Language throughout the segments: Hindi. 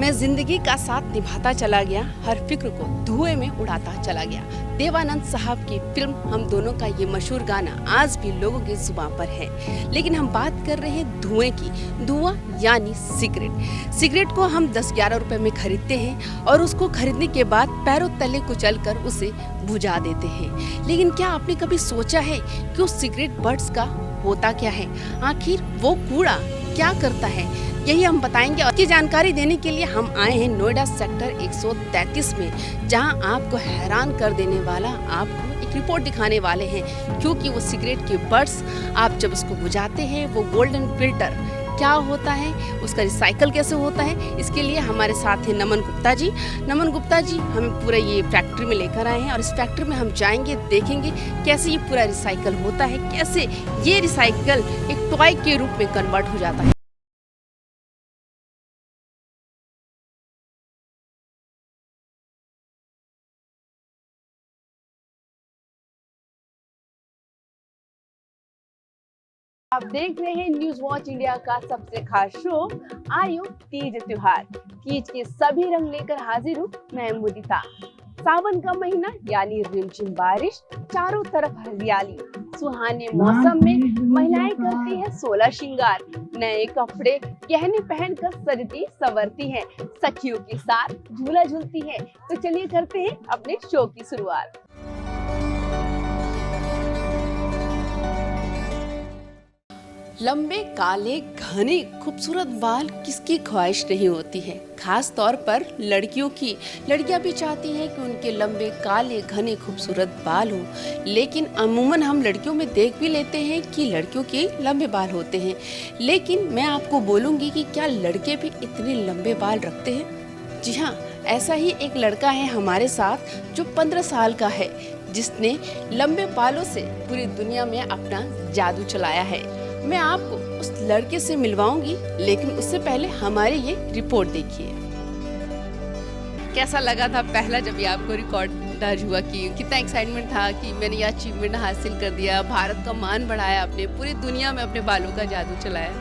मैं जिंदगी का साथ निभाता चला गया, हर फिक्र को धुएं में उड़ाता चला गया। देवानंद साहब की फिल्म हम दोनों का ये मशहूर गाना आज भी लोगों की जुबान पर है। लेकिन हम बात कर रहे हैं धुएं की। धुआं यानी सिगरेट। सिगरेट को हम 10-11 रुपए में खरीदते हैं और उसको खरीदने के बाद पैरों तले कुचल कर उसे बुझा देते हैं। लेकिन क्या आपने कभी सोचा है कि उस सिगरेट बट्स का होता क्या है? आखिर वो कूड़ा क्या करता है? यही हम बताएंगे। और की जानकारी देने के लिए हम आए हैं नोएडा सेक्टर 133 में, जहां आपको हैरान कर देने वाला आपको एक रिपोर्ट दिखाने वाले हैं। क्योंकि वो सिगरेट के बट्स आप जब उसको बुझाते हैं, वो गोल्डन फिल्टर क्या होता है, उसका रिसाइकल कैसे होता है, इसके लिए हमारे साथ हैं नमन गुप्ता जी। नमन गुप्ता जी हमें पूरा ये फैक्ट्री में लेकर आए हैं और इस फैक्ट्री में हम जाएंगे, देखेंगे कैसे ये पूरा रिसाइकल होता है, कैसे ये रिसाइकल एक टॉय के रूप में कन्वर्ट हो जाता है। आप देख रहे हैं न्यूज वॉच इंडिया का सबसे खास शो आयो तीज त्योहार। तीज के सभी रंग लेकर हाजिर हूँ मैं मुदिता। सावन का महीना यानी रिमझिम बारिश, चारों तरफ हरियाली, सुहाने मौसम में महिलाएं करती है 16 श्रृंगार, नए कपड़े गहने पहनकर सजती संवरती हैं, सखियों के साथ झूला झूलती हैं। तो चलिए करते हैं अपने शो की शुरुआत। लंबे काले घने खूबसूरत बाल किसकी ख्वाहिश नहीं होती है, खास तौर पर लड़कियों की। लड़कियां भी चाहती हैं कि उनके लंबे काले घने खूबसूरत बाल हो। लेकिन अमूमन हम लड़कियों में देख भी लेते हैं कि लड़कियों के लंबे बाल होते हैं। लेकिन मैं आपको बोलूँगी कि क्या लड़के भी इतने लंबे बाल रखते हैं? जी हाँ, ऐसा ही एक लड़का है हमारे साथ जो 15 साल का है, जिसने लंबे बालों से पूरी दुनिया में अपना जादू चलाया है। मैं आपको उस लड़के से मिलवाऊंगी, लेकिन उससे पहले हमारी ये रिपोर्ट देखिए। कैसा लगा था पहला जब ये आपको रिकॉर्ड दर्ज हुआ? कि कितना एक्साइटमेंट था कि मैंने ये अचीवमेंट हासिल कर दिया, भारत का मान बढ़ाया, अपने पूरी दुनिया में अपने बालों का जादू चलाया?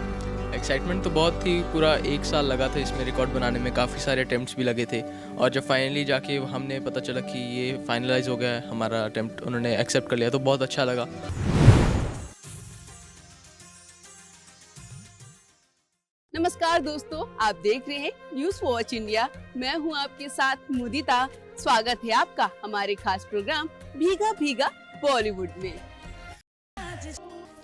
एक्साइटमेंट तो बहुत थी। पूरा 1 साल लगा था इसमें रिकॉर्ड बनाने में, काफ़ी सारे अटेम्प्ट्स भी लगे थे। और जब फाइनली जाके हमने पता चला कि ये फाइनलाइज हो गया है हमारा अटेम्प्ट, उन्होंने एक्सेप्ट कर लिया, तो बहुत अच्छा लगा। नमस्कार दोस्तों, आप देख रहे हैं न्यूज वॉच इंडिया। मैं हूं आपके साथ मुदिता। स्वागत है आपका हमारे खास प्रोग्राम भीगा भीगा बॉलीवुड में।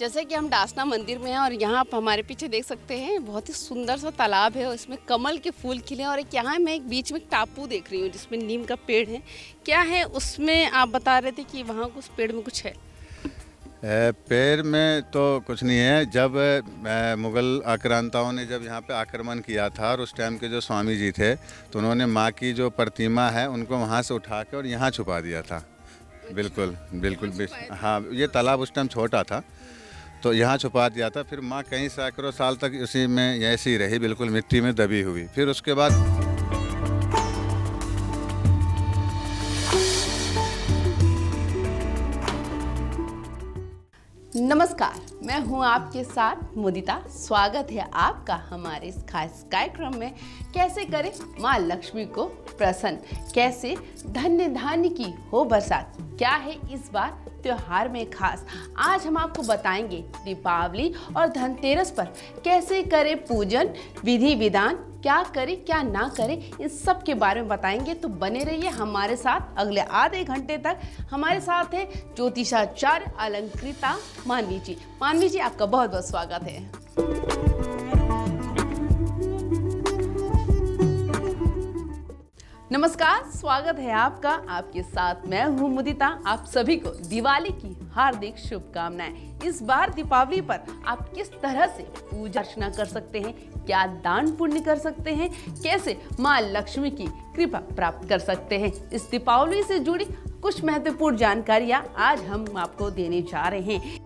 जैसे कि हम डासना मंदिर में हैं और यहाँ आप हमारे पीछे देख सकते हैं, बहुत ही सुंदर सा तालाब है और इसमें कमल के फूल खिले। और एक यहाँ मैं एक बीच में टापू देख रही हूँ जिसमें नीम का पेड़ है। क्या है उसमें? आप बता रहे थे कि वहाँ उस पेड़ में कुछ है। पेड़ में तो कुछ नहीं है। जब मुग़ल आक्रांताओं ने जब यहाँ पे आक्रमण किया था और उस टाइम के जो स्वामी जी थे, तो उन्होंने माँ की जो प्रतिमा है उनको वहाँ से उठा के और यहाँ छुपा दिया था। बिल्कुल बिल्कुल। हाँ, ये तालाब उस टाइम छोटा था तो यहाँ छुपा दिया था। फिर माँ कई सैकड़ों साल तक उसी में ऐसी रही, बिल्कुल मिट्टी में दबी हुई। फिर उसके बाद नमस्कार, मैं हूं आपके साथ मुदिता। स्वागत है आपका हमारे इस खास कार्यक्रम में। कैसे करें माँ लक्ष्मी को प्रसन्न, कैसे धन्य धान्य की हो बरसात, क्या है इस बार त्योहार में खास। आज हम आपको बताएंगे दीपावली और धनतेरस पर कैसे करें पूजन, विधि विधान, क्या करें क्या ना करें, इन सब के बारे में बताएंगे। तो बने रहिए हमारे साथ अगले आधे घंटे तक। हमारे साथ है ज्योतिषाचार्य अलंकृता मानवी जी। मानवी जी, आपका बहुत बहुत स्वागत है। नमस्कार, स्वागत है आपका। आपके साथ मैं हूँ मुदिता। आप सभी को दिवाली की हार्दिक शुभकामनाएं। इस बार दीपावली पर आप किस तरह से पूजा अर्चना कर सकते हैं, क्या दान पुण्य कर सकते हैं, कैसे माँ लक्ष्मी की कृपा प्राप्त कर सकते हैं, इस दीपावली से जुड़ी कुछ महत्वपूर्ण जानकारियां आज हम आपको देने जा रहे हैं।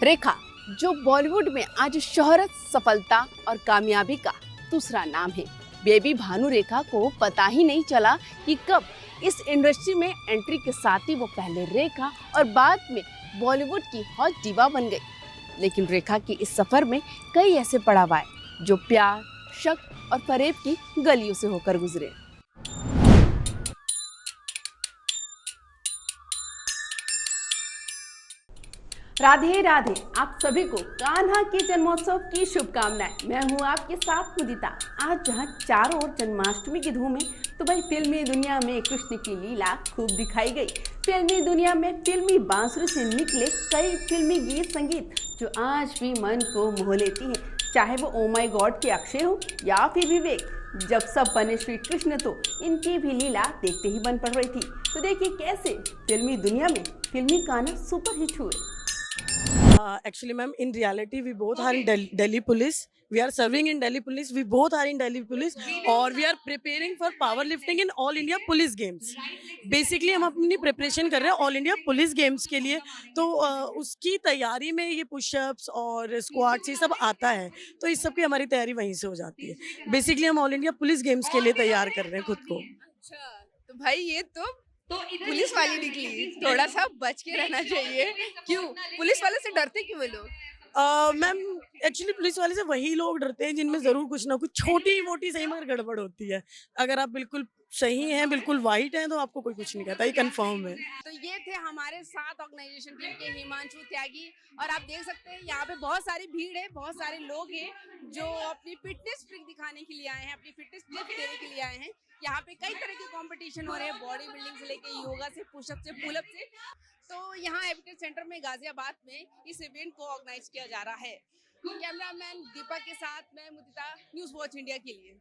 रेखा, जो बॉलीवुड में आज शोहरत, सफलता और कामयाबी का दूसरा नाम है, बेबी भानु रेखा को पता ही नहीं चला कि कब इस इंडस्ट्री में एंट्री के साथ ही वो पहले रेखा और बाद में बॉलीवुड की हॉट डिवा बन गई। लेकिन रेखा की इस सफर में कई ऐसे पड़ाव आए जो प्यार, शक और फरेब की गलियों से होकर गुजरे। राधे राधे, आप सभी को कान्हा के जन्मोत्सव की शुभकामनाएं। मैं हूं आपके साथ मुदिता। आज जहां चारों ओर जन्माष्टमी की धूम है, तो भाई फिल्मी दुनिया में कृष्ण की लीला खूब दिखाई गई। फिल्मी दुनिया में फिल्मी बांसुरी से निकले कई फिल्मी गीत संगीत जो आज भी मन को मोह लेती हैं, चाहे वो ओ माई गॉड के अक्षय हो या फिर विवेक। जब सब बने श्री कृष्ण तो इनकी भी लीला देखते ही बन पड़ रही थी। तो देखिए कैसे फिल्मी दुनिया में फिल्मी गाना सुपर हिट हुए। Actually, ma'am, in reality, we both are in Delhi Police. We are serving in Delhi Police. We both are in Delhi Police, और we are preparing for powerlifting in All India Police Games. Basically, हम अपनी प्रिपरेशन कर रहे हैं All India Police Games के लिए। तो उसकी तैयारी में ये पुशअप्स और स्क्वाट्स ये सब आता है, तो इस सब की हमारी तैयारी वहीं से हो जाती है। बेसिकली हम ऑल इंडिया पुलिस गेम्स के लिए तैयार कर रहे हैं खुद को। अच्छा, तो भाई ये तो पुलिस वाली निकली, थोड़ा सा बच के रहना चाहिए। क्यों पुलिस वाले से डरते क्यों वो लोग? मैम, एक्चुअली पुलिस वाले से वही लोग डरते हैं जिनमें जरूर कुछ ना कुछ छोटी मोटी सही मगर गड़बड़ होती है। अगर आप बिल्कुल सही हैं, बिल्कुल वाइट हैं, तो आपको कोई कुछ नहीं कहता, ये कंफर्म है। तो ये थे हमारे साथ ऑर्गेनाइजेशन टीम के हिमांशु त्यागी, और आप देख सकते हैं यहाँ पे बहुत सारी भीड़ है, बहुत सारे लोग हैं जो अपनी फिटनेस ट्रिक दिखाने के लिए आए हैं, अपनी फिटनेस टिप्स देने के लिए आए हैं। यहाँ पे कई तरह के कंपटीशन हो रहे हैं, बॉडी बिल्डिंग से लेके योगा से, पुशअप से, पुलअप से। तो यहाँ हैबिटेट सेंटर में गाजियाबाद में इस इवेंट को ऑर्गेनाइज किया जा रहा है। कैमरामैन दीपक के साथ मैं मुदिता, न्यूज़ वॉच इंडिया के लिए।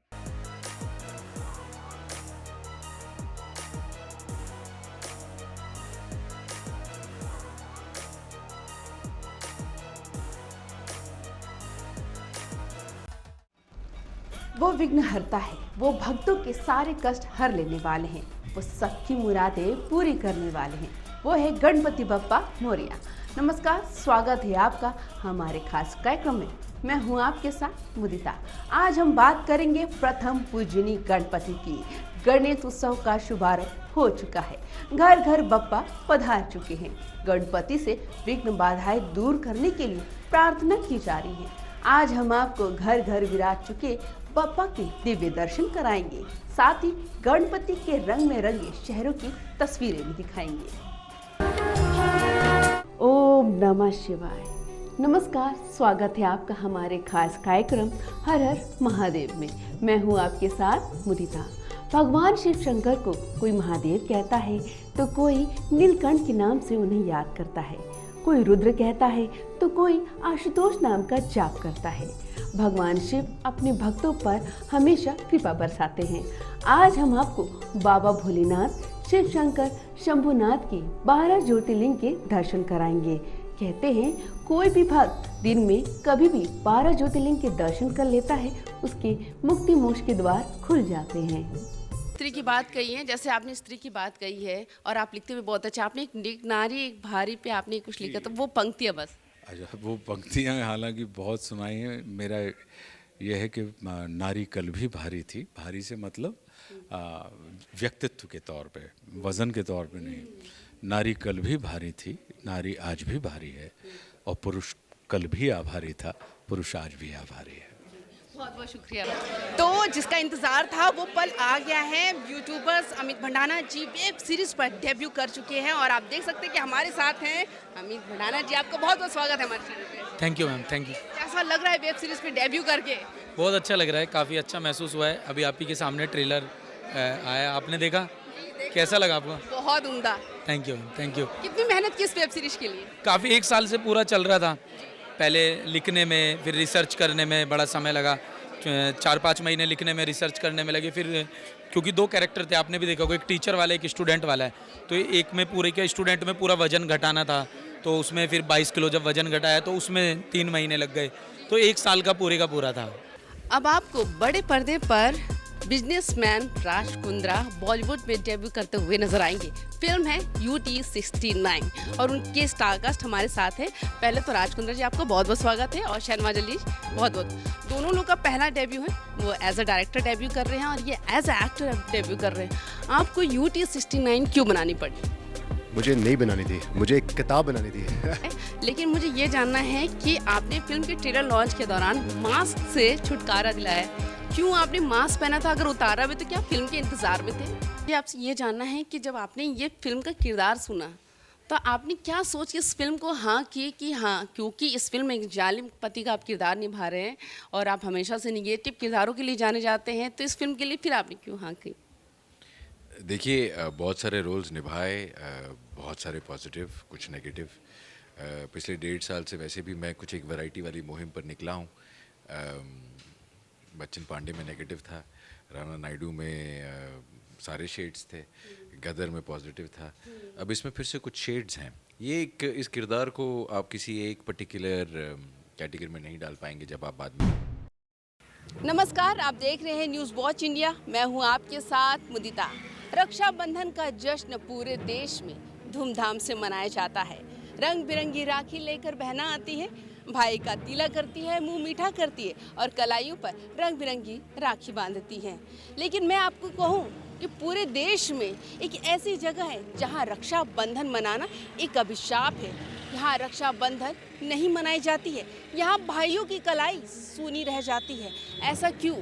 वो विघ्न हरता है, वो भक्तों के सारे कष्ट हर लेने वाले हैं, वो सबकी मुरादें पूरी करने वाले हैं, वो है गणपति बप्पा मोरिया। नमस्कार, स्वागत है आपका हमारे खास कार्यक्रम में। मैं हूं आपके साथ मुदिता। आज हम बात करेंगे प्रथम पूजनी गणपति की। गणेश उत्सव का शुभारंभ हो चुका है, घर घर बप्पा पधार चुके हैं। गणपति से विघ्न बाधाएं दूर करने के लिए प्रार्थना की जा रही है। आज हम आपको घर घर विराज चुके बप्पा के दिव्य दर्शन कराएंगे, साथ ही गणपति के रंग में रंगे शहरों की तस्वीरें भी दिखाएंगे। ओम नमः शिवाय। नमस्कार, स्वागत है आपका हमारे खास कार्यक्रम हर हर महादेव में। मैं हूँ आपके साथ मुदिता। भगवान शिव शंकर को कोई महादेव कहता है तो कोई नीलकंठ के नाम से उन्हें याद करता है, कोई रुद्र कहता है तो कोई आशुतोष नाम का जाप करता है। भगवान शिव अपने भक्तों पर हमेशा कृपा बरसाते हैं। आज हम आपको बाबा भोलेनाथ, शिव शंकर, शंभुनाथ की 12 ज्योतिर्लिंग के दर्शन कराएंगे। कहते हैं कोई भी भक्त दिन में कभी भी 12 ज्योतिर्लिंग के दर्शन कर लेता है, उसके मुक्ति मोक्ष के द्वार खुल जाते हैं। स्त्री की बात कही है, जैसे आपने स्त्री की बात कही है और आप लिखते हुए बहुत अच्छा, आपने एक नारी एक भारी पे आपने कुछ लिखा, तो वो पंक्तियाँ बस। अच्छा, वो पंक्तियाँ हालांकि बहुत सुनाई हैं। मेरा यह है कि नारी कल भी भारी थी। भारी से मतलब व्यक्तित्व के तौर पे, वज़न के तौर पे नहीं। नारी कल भी भारी थी, नारी आज भी भारी है, और पुरुष कल भी आभारी था, पुरुष आज भी आभारी है। बहुत बहुत शुक्रिया। तो जिसका इंतजार था वो पल आ गया है। यूट्यूबर्स अमित भंडाना जी वेब सीरीज पर डेब्यू कर चुके हैं, और आप देख सकते हैं कि हमारे साथ हैं अमित भंडाना जी। आपका बहुत बहुत स्वागत है हमारे चैनल पे। Thank you ma'am, thank you. कैसा लग रहा है वेब सीरीज पे डेब्यू करके? बहुत अच्छा लग रहा है, काफ़ी अच्छा महसूस हुआ है। अभी आप ही के सामने ट्रेलर आया, आपने देखा, कैसा लगा आपको? बहुत उम्दा। Thank you, thank you. कितनी मेहनत की इस वेब सीरीज के लिए? काफ़ी 1 साल से पूरा चल रहा था। पहले लिखने में, फिर रिसर्च करने में बड़ा समय लगा। 4-5 महीने लिखने में, रिसर्च करने में लगे। फिर क्योंकि 2 कैरेक्टर थे, आपने भी देखा होगा, एक टीचर वाला, एक स्टूडेंट वाला है। तो एक में पूरे के स्टूडेंट में पूरा वजन घटाना था, तो उसमें फिर 22 किलो जब वजन घटाया तो उसमें 3 महीने लग गए। तो 1 साल का पूरा था। अब आपको बड़े पर्दे पर बिजनेसमैन राज कुंद्रा बॉलीवुड में डेब्यू करते हुए नजर आएंगे। फिल्म है UT 69 और उनके स्टारकास्ट हमारे साथ है। पहले तो राज कुंद्रा जी, आपका बहुत बहुत स्वागत है, और शहनवाज अली बहुत बहुत। दोनों लोग का पहला डेब्यू है, वो एज अ डायरेक्टर डेब्यू कर रहे हैं और ये एज अ एक्टर डेब्यू कर रहे हैं। आपको UT 69 क्यों बनानी पड़ी? मुझे नहीं बनानी थी, मुझे एक किताब बनानी थी। लेकिन मुझे ये जानना है कि आपने फिल्म के ट्रेलर लॉन्च के दौरान मास्क से छुटकारा दिलाया है, क्यों आपने मास्क पहना था? अगर उतारा भी तो क्या फिल्म के इंतजार में थे? ये आपसे ये जानना है कि जब आपने ये फिल्म का किरदार सुना तो आपने क्या सोच के इस फिल्म को हाँ की कि हाँ, क्योंकि इस फिल्म में एक जालिम पति का आप किरदार निभा रहे हैं और आप हमेशा से निगेटिव किरदारों के लिए जाने जाते हैं, तो इस फिल्म के लिए फिर आपने क्यों हाँ की? देखिए, बहुत सारे रोल्स निभाए, बहुत सारे पॉजिटिव, कुछ नेगेटिव। पिछले 1.5 साल से वैसे भी मैं कुछ एक वैरायटी वाली मुहिम पर निकला हूँ। बच्चन पांडे में नेगेटिव था, राणा नायडू में सारे शेड्स थे, गदर में पॉजिटिव था, अब इसमें फिर से कुछ शेड्स हैं। ये एक इस किरदार को आप किसी एक पर्टिकुलर कैटेगरी में नहीं डाल पाएंगे जब आप बाद में। नमस्कार, आप देख रहे हैं न्यूज़ वॉच इंडिया। मैं हूं आपके साथ मुदिता। रक्षाबंधन का जश्न पूरे देश में धूमधाम से मनाया जाता है। रंग बिरंगी राखी लेकर बहना आती है, भाई का तिलक करती है, मुंह मीठा करती है और कलाइयों पर रंग बिरंगी राखी बांधती है। लेकिन मैं आपको कहूं कि पूरे देश में एक ऐसी जगह है जहां रक्षाबंधन मनाना एक अभिशाप है। यहाँ रक्षाबंधन नहीं मनाई जाती है, यहाँ भाइयों की कलाई सूनी रह जाती है। ऐसा क्यों?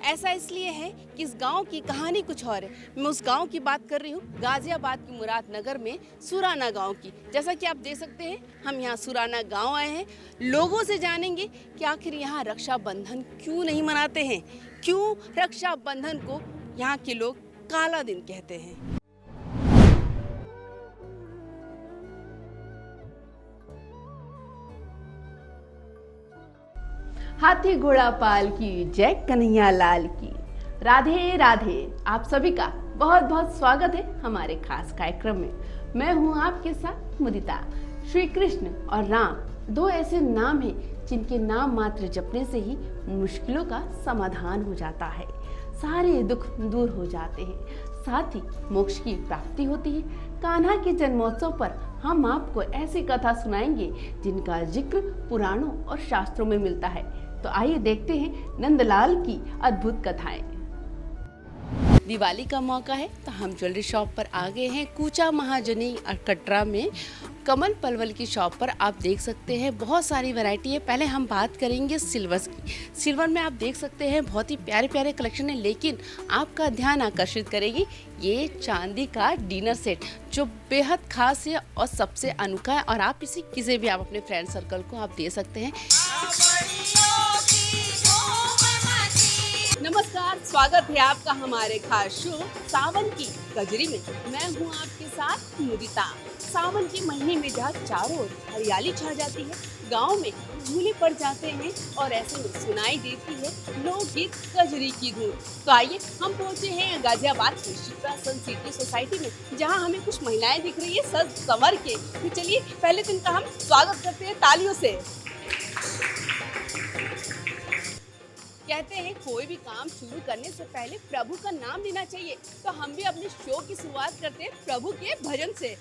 ऐसा इसलिए है कि इस गांव की कहानी कुछ और है। मैं उस गांव की बात कर रही हूँ, गाजियाबाद की मुरादनगर में सुराना गांव की। जैसा कि आप देख सकते हैं, हम यहाँ सुराना गांव आए हैं। लोगों से जानेंगे कि आखिर यहाँ रक्षाबंधन क्यों नहीं मनाते हैं, क्यों रक्षाबंधन को यहाँ के लोग काला दिन कहते हैं। हाथी घोड़ा पाल की, जय कन्हैया लाल की। राधे राधे। आप सभी का बहुत बहुत स्वागत है हमारे खास कार्यक्रम में। मैं हूं आपके साथ मुदिता। श्री कृष्ण और राम दो ऐसे नाम हैं जिनके नाम मात्र जपने से ही मुश्किलों का समाधान हो जाता है, सारे दुख दूर हो जाते हैं, साथ ही मोक्ष की प्राप्ति होती है। कान्हा के जन्मोत्सव पर हम आपको ऐसी कथा सुनाएंगे जिनका जिक्र पुराणों और शास्त्रों में मिलता है। तो आइए देखते हैं नंदलाल की अद्भुत कथाएं। दिवाली का मौका है तो हम ज्वेलरी शॉप पर आ गए हैं, कूचा महाजनी कटरा में कमल पलवल की शॉप पर। आप देख सकते हैं बहुत सारी वैरायटी है। पहले हम बात करेंगे सिल्वर की। सिल्वर में आप देख सकते हैं बहुत ही प्यारे प्यारे कलेक्शन है, लेकिन आपका ध्यान आकर्षित करेगी ये चांदी का डिनर सेट जो बेहद खास है और सबसे अनोखा है। और आप इसे किसी भी आप अपने फ्रेंड सर्कल को आप दे सकते हैं। नमस्कार, स्वागत है आपका हमारे खास शो सावन की कजरी में। मैं हूं आपके साथ मुदिता। सावन के महीने में जहाँ चारों ओर हरियाली छा जाती है, गांव में झूले पड़ जाते हैं और ऐसे में सुनाई देती है लोकगीत कजरी की धुन। तो आइए हम पहुंचे हैं गाजियाबाद की शिप्रा सन सिटी सोसाइटी में, जहां हमें कुछ महिलाएं दिख रही है सज संवर के। तो चलिए पहले दिन का हम स्वागत करते हैं तालियों से। कहते हैं कोई भी काम शुरू करने से पहले प्रभु का नाम लेना चाहिए, तो हम भी अपने शो की शुरुआत करते हैं प्रभु के भजन से।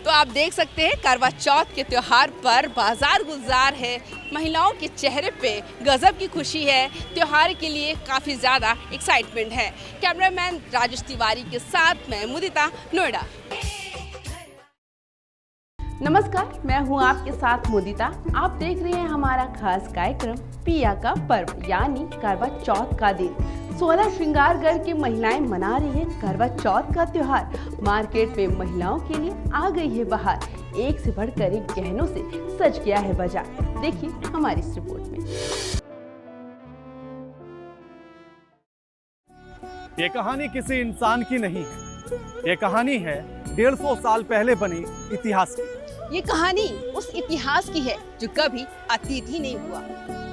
तो आप देख सकते हैं करवा चौथ के त्योहार पर बाजार गुलजार है, महिलाओं के चेहरे पे गजब की खुशी है। त्योहार के लिए काफ़ी ज़्यादा एक्साइटमेंट है। कैमरामैन राजेश तिवारी के साथ मैं मुदिता, नोएडा। नमस्कार, मैं हूं आपके साथ मुदिता। आप देख रहे हैं हमारा खास कार्यक्रम पिया का पर्व यानी करवा चौथ का दिन। 16 श्रृंगार करके महिलाएं मना रही है करवा चौथ का त्योहार। मार्केट में महिलाओं के लिए आ गई है बाहर, एक से बढ़कर एक गहनों से सज गया है बाजार। देखिए हमारी इस रिपोर्ट में। ये कहानी किसी इंसान की नहीं है, ये कहानी है 150 साल पहले बनी इतिहास की। ये कहानी उस इतिहास की है जो कभी अतीत ही नहीं हुआ।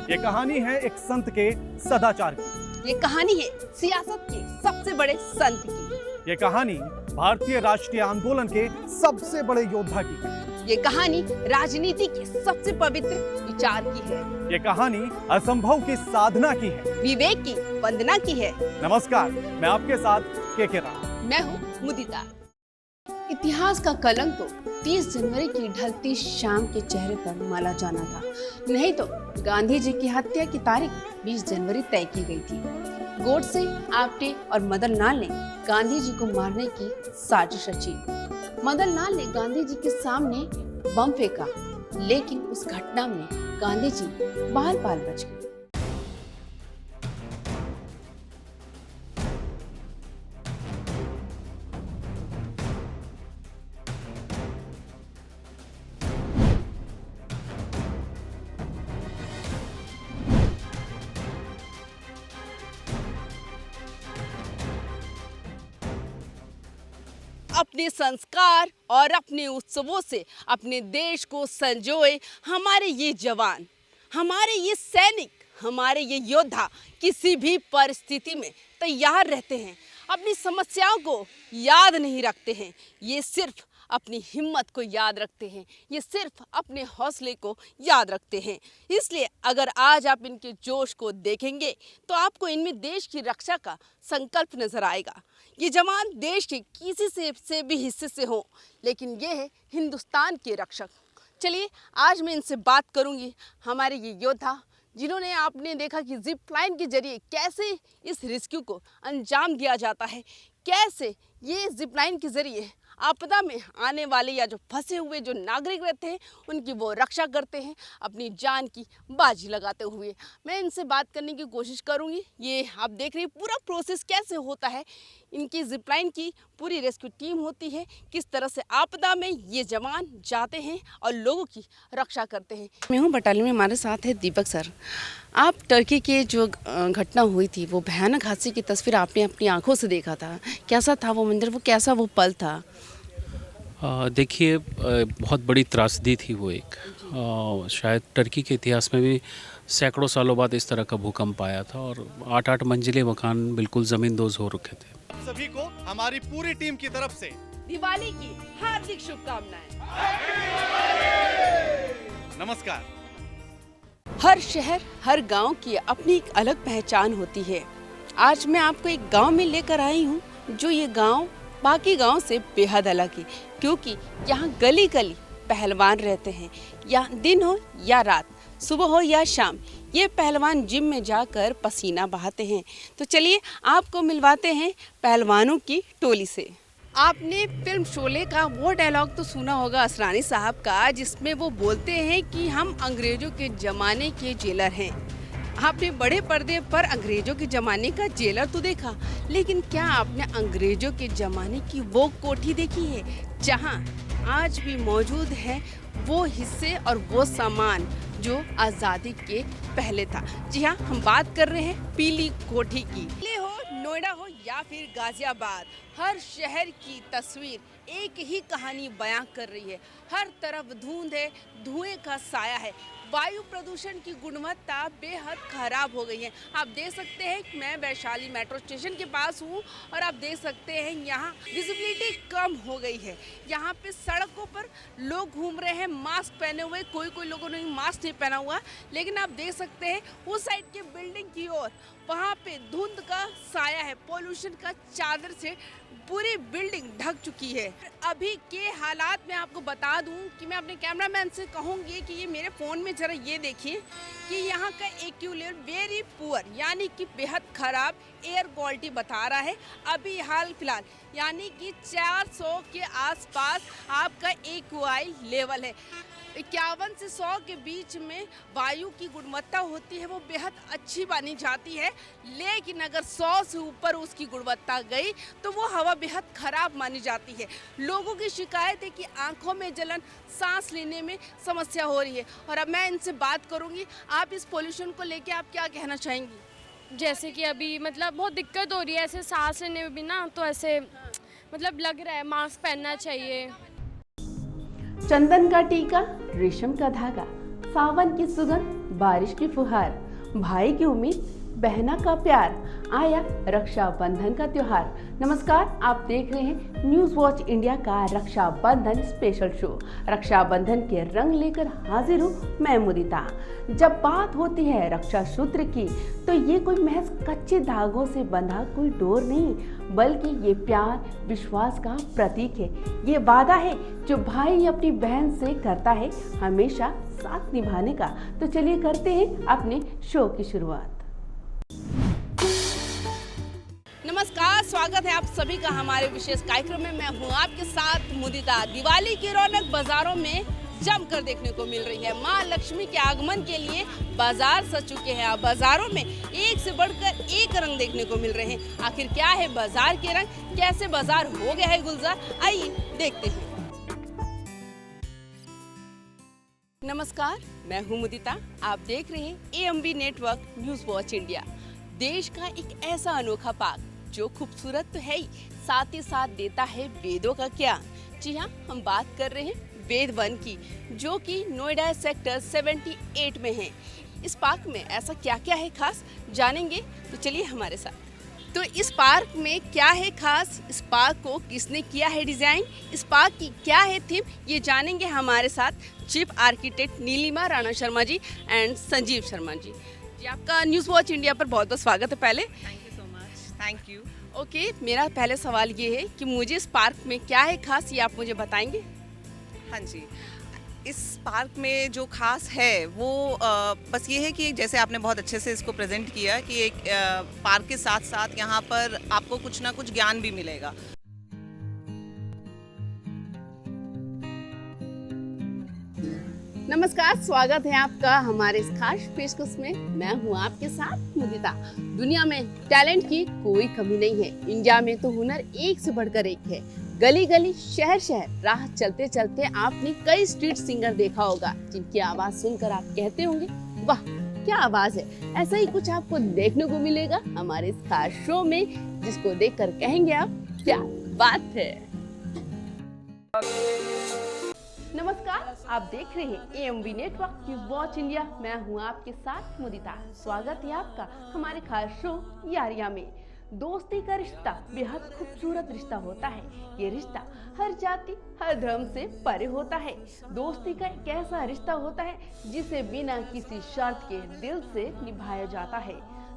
ये कहानी है एक संत के सदाचार की। ये कहानी है सियासत के सबसे बड़े संत की। ये कहानी भारतीय राष्ट्रीय आंदोलन के सबसे बड़े योद्धा की है। ये कहानी राजनीति के सबसे पवित्र विचार की है। ये कहानी असंभव की साधना की है, विवेक की वंदना की है। नमस्कार, मैं आपके साथ के राम। मैं हूँ मुदिता। इतिहास का कलंक तो 30 जनवरी की ढलती शाम के चेहरे पर माला जाना था, नहीं तो गांधी जी की हत्या की तारीख 20 जनवरी तय की गई थी। गोडसे, आप्टे और मदन लाल ने गांधी जी को मारने की साजिश रची। मदन लाल ने गांधी जी के सामने बम फेंका, लेकिन उस घटना में गांधी जी बाल बाल बच गए। अपने संस्कार और अपने उत्सवों से अपने देश को संजोए हमारे ये जवान, हमारे ये सैनिक, हमारे ये योद्धा किसी भी परिस्थिति में तैयार रहते हैं। अपनी समस्याओं को याद नहीं रखते हैं, ये सिर्फ अपनी हिम्मत को याद रखते हैं, ये सिर्फ अपने हौसले को याद रखते हैं। इसलिए अगर आज आप इनके जोश को देखेंगे तो आपको इनमें देश की रक्षा का संकल्प नजर आएगा। ये जवान देश के किसी से भी हिस्से से हो, लेकिन ये है हिंदुस्तान के रक्षक। चलिए आज मैं इनसे बात करूंगी, हमारे ये योद्धा जिन्होंने आपने देखा कि जिप लाइन के जरिए कैसे इस रेस्क्यू को अंजाम दिया जाता है, कैसे ये जिप लाइन के जरिए आपदा में आने वाले या जो फंसे हुए जो नागरिक रहते हैं उनकी वो रक्षा करते हैं अपनी जान की बाजी लगाते हुए। मैं इनसे बात करने की कोशिश करूंगी। ये आप देख रही हैं पूरा प्रोसेस कैसे होता है, इनकी जिपलाइन की पूरी रेस्क्यू टीम होती है, किस तरह से आपदा में ये जवान जाते हैं और लोगों की रक्षा करते हैं। मैं हूँ बटालियन में, हमारे साथ है दीपक सर। आप टर्की के जो घटना हुई थी, वो भयानक हादसे की तस्वीर आपने अपनी आंखों से देखा था, कैसा था वो मंजर, वो कैसा वो पल था? देखिए, बहुत बड़ी त्रासदी थी वो एक। शायद टर्की के इतिहास में भी सैकड़ों सालों बाद इस तरह का भूकंप आया था और 8-8 मंजिले मकान बिल्कुल ज़मींदोज़ हो रखे थे। आप सभी को हमारी पूरी टीम की तरफ से दिवाली की हार्दिक शुभकामनाएं। नमस्कार। हर शहर, हर गांव की अपनी एक अलग पहचान होती है। आज मैं आपको एक गांव में लेकर आई हूं, जो ये गांव बाकी गांव से बेहद अलग है, क्योंकि यहाँ गली गली पहलवान रहते हैं। या दिन हो या रात, सुबह हो या शाम, ये पहलवान जिम में जाकर पसीना बहाते हैं। तो चलिए आपको मिलवाते हैं पहलवानों की टोली से। आपने फिल्म शोले का वो डायलॉग तो सुना होगा असरानी साहब का, जिसमें वो बोलते हैं कि हम अंग्रेजों के ज़माने के जेलर हैं। आपने बड़े पर्दे पर अंग्रेजों के ज़माने का जेलर तो देखा, लेकिन क्या आपने अंग्रेजों के ज़माने की वो कोठी देखी है जहां आज भी मौजूद है वो हिस्से और वो सामान जो आज़ादी के पहले था? जी हाँ, हम बात कर रहे हैं पीली कोठी की। दिल्ली हो, नोएडा हो या फिर गाजियाबाद, हर शहर की तस्वीर एक ही कहानी बयां कर रही है। हर तरफ धुंध है, धुएं का साया है, वायु प्रदूषण की गुणवत्ता बेहद खराब हो गई है। आप देख सकते हैं कि मैं वैशाली मेट्रो स्टेशन के पास हूँ और आप देख सकते हैं यहाँ विजिबिलिटी कम हो गई है। यहाँ पे सड़कों पर लोग घूम रहे हैं मास्क पहने हुए, कोई लोगों ने मास्क नहीं पहना हुआ, लेकिन आप देख सकते हैं उस साइड के बिल्डिंग की ओर वहाँ पे धुंध का साया है, पोल्यूशन का चादर से पूरी बिल्डिंग ढक चुकी है। अभी के हालात में आपको बता दूं कि मैं अपने कैमरामैन से कहूंगी कि ये मेरे फ़ोन में ज़रा ये देखिए कि यहाँ का एक्यू लेवल वेरी पुअर, यानी कि बेहद ख़राब एयर क्वालिटी बता रहा है अभी हाल फिलहाल, यानी कि 400 के आसपास आपका एक्यूआई लेवल है। 51 से 100 के बीच में वायु की गुणवत्ता होती है, वो बेहद अच्छी मानी जाती है, लेकिन अगर 100 से ऊपर उसकी गुणवत्ता गई तो वो हवा बेहद खराब मानी जाती है। लोगों की शिकायत है कि आंखों में जलन, सांस लेने में समस्या हो रही है। और अब मैं इनसे बात करूंगी, आप इस पोल्यूशन को लेके आप क्या कहना चाहेंगी? जैसे कि अभी मतलब बहुत दिक्कत हो रही है ऐसे सांस लेने में भी ना, तो ऐसे मतलब लग रहा है मास्क पहनना चाहिए। चंदन का टीका, रेशम का धागा, सावन की सुगंध, बारिश की फुहार, भाई की उम्मीद, बहना का प्यार, आया रक्षाबंधन का त्योहार। नमस्कार, आप देख रहे हैं न्यूज़ वॉच इंडिया का रक्षाबंधन स्पेशल शो। रक्षाबंधन के रंग लेकर हाजिर हूँ मैं मुदिता। जब बात होती है रक्षा सूत्र की, तो ये कोई महज कच्चे धागों से बंधा कोई डोर नहीं, बल्कि ये प्यार, विश्वास का प्रतीक है। ये वादा है जो भाई अपनी बहन से करता है हमेशा साथ निभाने का। तो चलिए करते हैं अपने शो की शुरुआत। नमस्कार, स्वागत है आप सभी का हमारे विशेष कार्यक्रम में। मैं हूँ आपके साथ मुदिता। दिवाली की रौनक बाजारों में जमकर देखने को मिल रही है। माँ लक्ष्मी के आगमन के लिए बाजार सज चुके हैं। अब बाजारों में एक से बढ़कर एक रंग देखने को मिल रहे हैं। आखिर क्या है बाजार के रंग, कैसे बाजार हो गया है गुलजार, आइए देखते हैं। नमस्कार, मैं हूँ मुदिता। आप देख रहे हैं AMB network news watch India. देश का एक ऐसा अनोखा पार्क जो खूबसूरत तो है ही, साथ ही साथ देता है वेदों का ज्ञान। जी हाँ, हम बात कर रहे हैं वेद वन की, जो कि नोएडा सेक्टर 78 में है। इस पार्क में ऐसा क्या क्या है खास, जानेंगे, तो चलिए हमारे साथ। तो इस पार्क में क्या है खास, इस पार्क को किसने किया है डिज़ाइन, इस पार्क की क्या है थीम, ये जानेंगे हमारे साथ chief architect Neelima Rana Sharma ji and Sanjeev Sharma ji. जी, आपका न्यूज़ वॉच इंडिया पर बहुत बहुत स्वागत है। पहले thank you so much. Thank you. Okay, मेरा पहले सवाल ये है कि मुझे इस पार्क में क्या है खास, ये आप मुझे बताएंगे। हाँ जी, इस पार्क में जो खास है वो बस ये है कि जैसे आपने बहुत अच्छे से इसको प्रेजेंट किया कि एक पार्क के साथ साथ यहाँ पर आपको कुछ ना कुछ ज्ञान भी मिलेगा। नमस्कार, स्वागत है आपका हमारे इस खास पेशकश में। मैं हूँ आपके साथ मुदिता। दुनिया में टैलेंट की कोई कमी नहीं है। इंडिया में तो हुनर एक से बढ़कर एक है। गली गली, शहर शहर, राह चलते चलते आपने कई स्ट्रीट सिंगर देखा होगा, जिनकी आवाज सुनकर आप कहते होंगे वाह क्या आवाज है। ऐसा ही कुछ आपको देखने को मिलेगा हमारे इस खास शो में, जिसको देखकर कहेंगे आप क्या बात है। नमस्कार, आप देख रहे हैं AMV network news watch India. मैं हूं आपके साथ मुदिता। स्वागत है आपका हमारे खास शो यारियां में। दोस्ती का रिश्ता बेहद खूबसूरत रिश्ता होता है। ये रिश्ता हर जाति, हर धर्म से परे होता है। दोस्ती का एक ऐसा रिश्ता होता है जिसे बिना किसी शर्त के दिल से निभाया जाता है।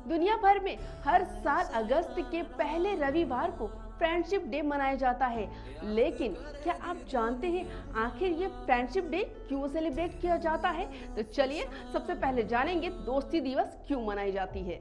दुनिया भर में हर साल अगस्त के पहले रविवार को फ्रेंडशिप डे मनाया जाता है। लेकिन क्या आप जानते हैं आखिर ये फ्रेंडशिप डे क्यों सेलिब्रेट किया जाता है? तो चलिए सबसे पहले जानेंगे दोस्ती दिवस क्यों मनाई जाती है।